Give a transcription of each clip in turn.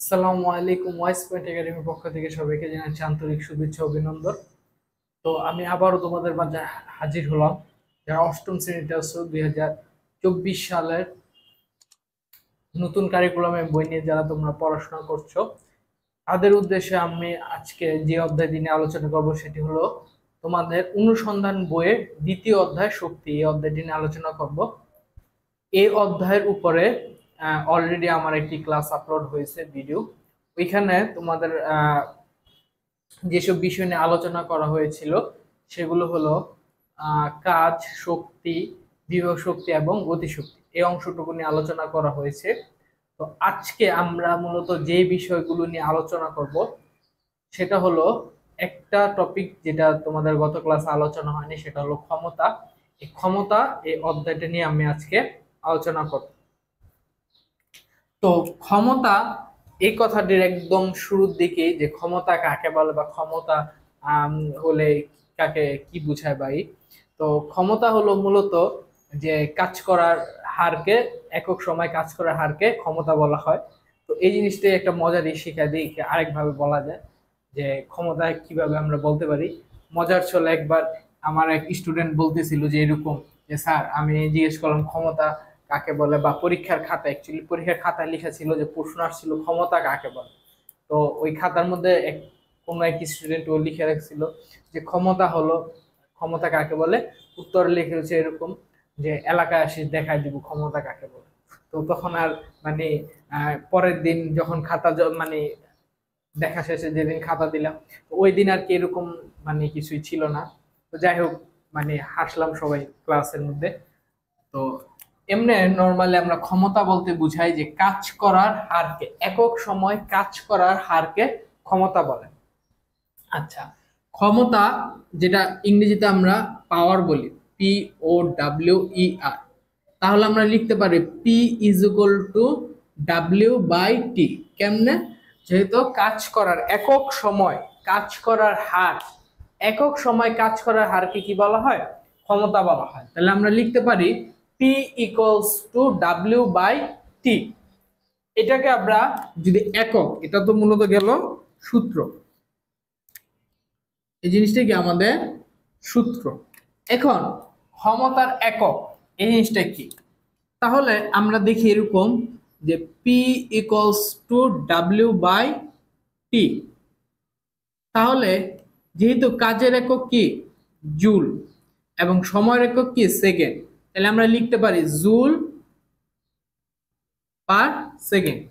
আসসালামু আলাইকুম। Wise point একাডেমির পক্ষ থেকে সবাইকে জানাচ্ছি আন্তরিক শুভেচ্ছা ও অভিনন্দন। তো আমি আবারও তোমাদের মাঝে হাজির হলাম। যারা অষ্টম শ্রেণীতে আছো, 2024 সালের নতুন কারিকুলামে বই নিয়ে যারা তোমরা পড়াশোনা করছো, তাদের উদ্দেশ্যে আমি আজকে যে অধ্যায়টি নিয়ে আলোচনা করব সেটি হলো তোমাদের অনুসন্ধান বইয়ের দ্বিতীয় অধ্যায় শক্তি। এই অধ্যায়টি নিয়ে আলোচনা করব। এই অধ্যায়ের উপরে অলরেডি আমার একটি ক্লাস আপলোড হয়েছে, ভিডিও। ওইখানে তোমাদের যেসব বিষয় নিয়ে আলোচনা করা হয়েছিল সেগুলো হলো কাজ, শক্তি, বিভব শক্তি এবং গতিশক্তি। এই অংশটুকু নিয়ে আলোচনা করা হয়েছে। তো আজকে আমরা মূলত যে বিষয়গুলো নিয়ে আলোচনা করব সেটা হলো একটা টপিক যেটা তোমাদের গত ক্লাসে আলোচনা হয়নি, সেটা হলো ক্ষমতা। এই ক্ষমতা, এই অধ্যায়টা নিয়ে আমি আজকে আলোচনা করব। তো ক্ষমতা, এই কথাটির একদম শুরুর দিকে যে ক্ষমতা কাকে বলে বা ক্ষমতা হলে কাকে কি বোঝায় ভাই। তো ক্ষমতা হলো মূলত যে কাজ করার হারকে, একক সময় কাজ করার হারকে ক্ষমতা বলা হয়। তো এই জিনিসটা একটা মজারই শিখা দিই, আরেকভাবে বলা যায় যে ক্ষমতা কিভাবে আমরা বলতে পারি। মজার ছিল, একবার আমার এক স্টুডেন্ট বলতেছিল যে এরকম, যে স্যার আমি জিজ্ঞেস করলাম ক্ষমতা কাকে বলে, বা পরীক্ষার খাতা, অ্যাকচুয়ালি পরীক্ষার খাতায় লেখা ছিল যে প্রশ্ন আসছিল ক্ষমতা কাকে বলে। তো ওই খাতার মধ্যে কোনো এক স্টুডেন্ট ও লিখে রাখছিল যে ক্ষমতা কাকে বলে, উত্তর লিখে হচ্ছে এরকম যে এলাকায় আসি দেখাই দিব ক্ষমতা কাকে বলে। তো তখন আর মানে পরের দিন যখন মানে দেখা শেষে যেদিন খাতা দিলাম, ওই দিন আর কি এরকম মানে কিছুই ছিল না। তো যাই হোক, মানে হাসলাম সবাই ক্লাসের মধ্যে। তো এমনি নর্মালি আমরা ক্ষমতা বলতে বুঝাই যে কাজ করার হারকে, একক সময় কাজ করার হারকে ক্ষমতা বলে। আচ্ছা, ক্ষমতা যেটা ইংরেজিতে আমরা পাওয়ার বলি, POWER, তাহলে আমরা লিখতে পারি P = W/T। কেমনে? যেহেতু কাজ করার একক সময় কাজ করার হার, একক সময় কাজ করার হারকে কি বলা হয়? ক্ষমতা বলা হয়। তাহলে আমরা লিখতে পারি P = W/T। এটাকে আমরা যদি একক, এটা তো মূলত গেল সূত্র, এই জিনিসটা কি আমাদের সূত্র। এখন ক্ষমতার একক, এই জিনিসটা কি? তাহলে আমরা দেখি এরকম যে P = W/T। তাহলে যেহেতু কাজের একক কি জুল এবং সময়ের একক কি সেকেন্ড, তাহলে আমরা লিখতে পারি জুল/সেকেন্ড।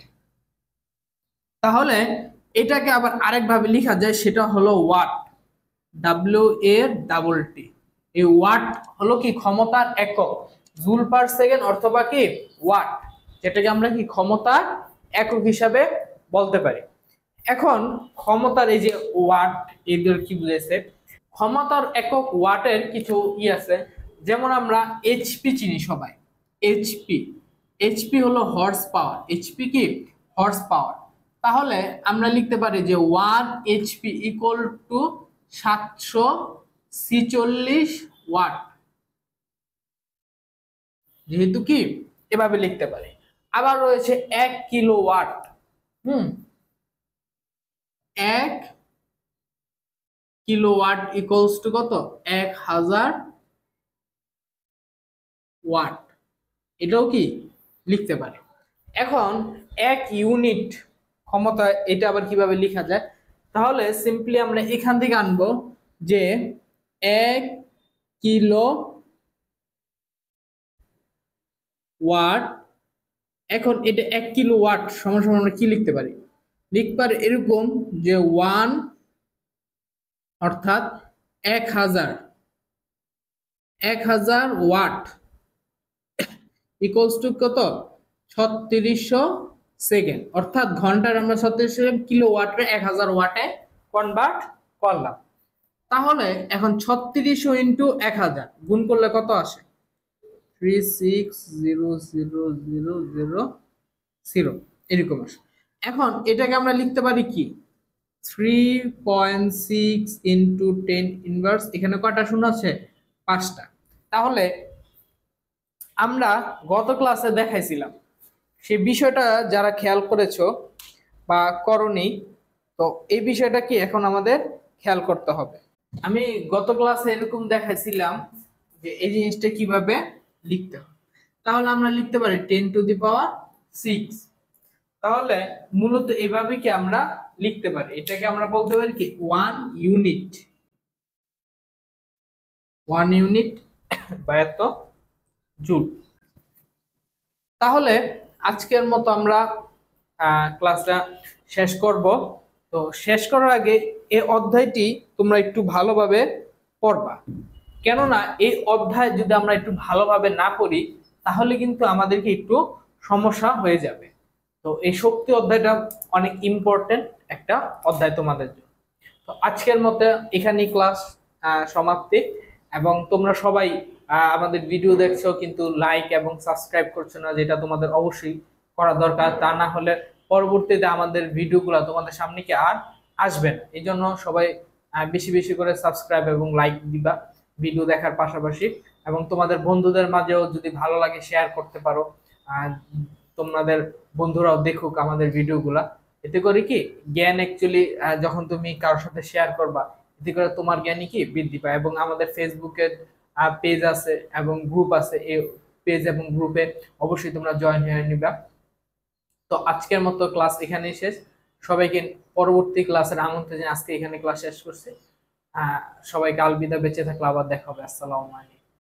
তাহলে এটাকে আবার আরেকভাবে লেখা যায়, সেটা হলো ওয়াট, WA/T। এই ওয়াট হলো কি ক্ষমতার একক, জুল/সেকেন্ড অথবা কি ওয়াট, যেটাকে আমরা কি ক্ষমতার একক হিসাবে বলতে পারি। এখন ক্ষমতার এই যে ওয়াট, এদের কি বুঝাইছে? ক্ষমতার একক ওয়াটের কিছু আছে, যেমন আমরা এইচপি চিনি সবাই। এইচপি, এইচপি হলো হর্স পাওয়ার। এইচপি কি হর্স পাওয়ার। তাহলে আমরা লিখতে পারি যে 1 HP = 746 ওয়াট, যেহেতু কি এভাবে লিখতে পারি। আবার রয়েছে 1 কিলোওয়াট। এক কিলোওয়াট কত? 1000 ওয়াট, এটাও কি লিখতে পারে। এখন এক ইউনিট ক্ষমতা, এটা আবার কিভাবে লেখা যায়? তাহলে সিম্পলি আমরা এখান থেকে আনবো যে 1 কিলোওয়াট। এখন এটা 1 কিলোওয়াট সমান সমান আমরা কি লিখতে পারি? লিখতে পারি এরকম যে 1 অর্থাৎ 1000 ওয়াট ইকুয়ালস টু কত? 3600 সেকেন্ড। অর্থাৎ ঘন্টার আমরা 3600 কিলোওয়াটে 1000 ওয়াটে কনভার্ট করলাম। তাহলে এখন 3600 ইন্টু 1000 গুণ করলে কত আসে? 360000 এরকম আসে। এখন এটাকে আমরা লিখতে পারি কি 3.6 ইন্টু 10 ইনভার্স, এখানে কয়টা শূন্য আছে? 5টা। তাহলে আমরা গত ক্লাসে দেখাইছিলাম সেই বিষয়টা, যারা খেয়াল করেছো বা করনি। তো এই বিষয়টা কি এখন আমাদের খেয়াল করতে হবে। আমি গত ক্লাসে এরকম দেখাইছিলাম যে এই জিনিসটা কিভাবে লিখতে হয়। তাহলে আমরা লিখতে পারি 10⁶। তাহলে মূলত এভাবে কি আমরা লিখতে পারি, এটাকে আমরা বলতে পারি কি 1 ইউনিট। 1 ইউনিট বা এত জুল। তাহলে আজকের মতো আমরা ক্লাসটা শেষ করব। তো শেষ করার আগে এই অধ্যায়টি তোমরা একটু ভালোভাবে পড়বা, কেননা এই অধ্যায় যদি আমরা একটু ভালোভাবে না পড়ি তাহলে কিন্তু আমাদেরকে একটু সমস্যা হয়ে যাবে। তো এই শক্তি অধ্যায়টা অনেক ইম্পর্টেন্ট একটা অধ্যায় তোমাদের জন্য। তো আজকের মতো এখানেই ক্লাস সমাপ্তি। এবং তোমরা সবাই আমাদের ভিডিও দেখছো কিন্তু লাইক এবং সাবস্ক্রাইব করছো না, যেটা তোমাদের অবশ্যই করা দরকার। তা না হলে পরবর্তীতে আমাদের ভিডিওগুলো তোমাদের সামনে কি আর আসবে না। এই জন্য সবাই বেশি বেশি করে সাবস্ক্রাইব এবং লাইক দিবা ভিডিও দেখার পাশাপাশি। এবং তোমাদের বন্ধুদের মাঝেও যদি ভালো লাগে শেয়ার করতে পারো, তোমাদের বন্ধুরাও দেখুক আমাদের ভিডিওগুলা। এতে করে কি জ্ঞান অ্যাকচুয়ালি যখন তুমি কারোর সাথে শেয়ার করবা, এতে করে তোমার জ্ঞানই কি বৃদ্ধি পায়। এবং আমাদের ফেসবুকের পেজ আছে এবং গ্রুপ আছে, এই পেজ এবং গ্রুপে অবশ্যই তোমরা জয়েন হয়ে নিবা। তো আজকের মতো ক্লাস এখানেই শেষ। সবাইকে পরবর্তী ক্লাসের আমন্ত্রণ জানিয়ে আজকে এখানে ক্লাস শেষ করছি। সবাইকে আলবিদা, বেঁচে থাকলে আবার দেখা হবে। আসসালামু আলাইকুম।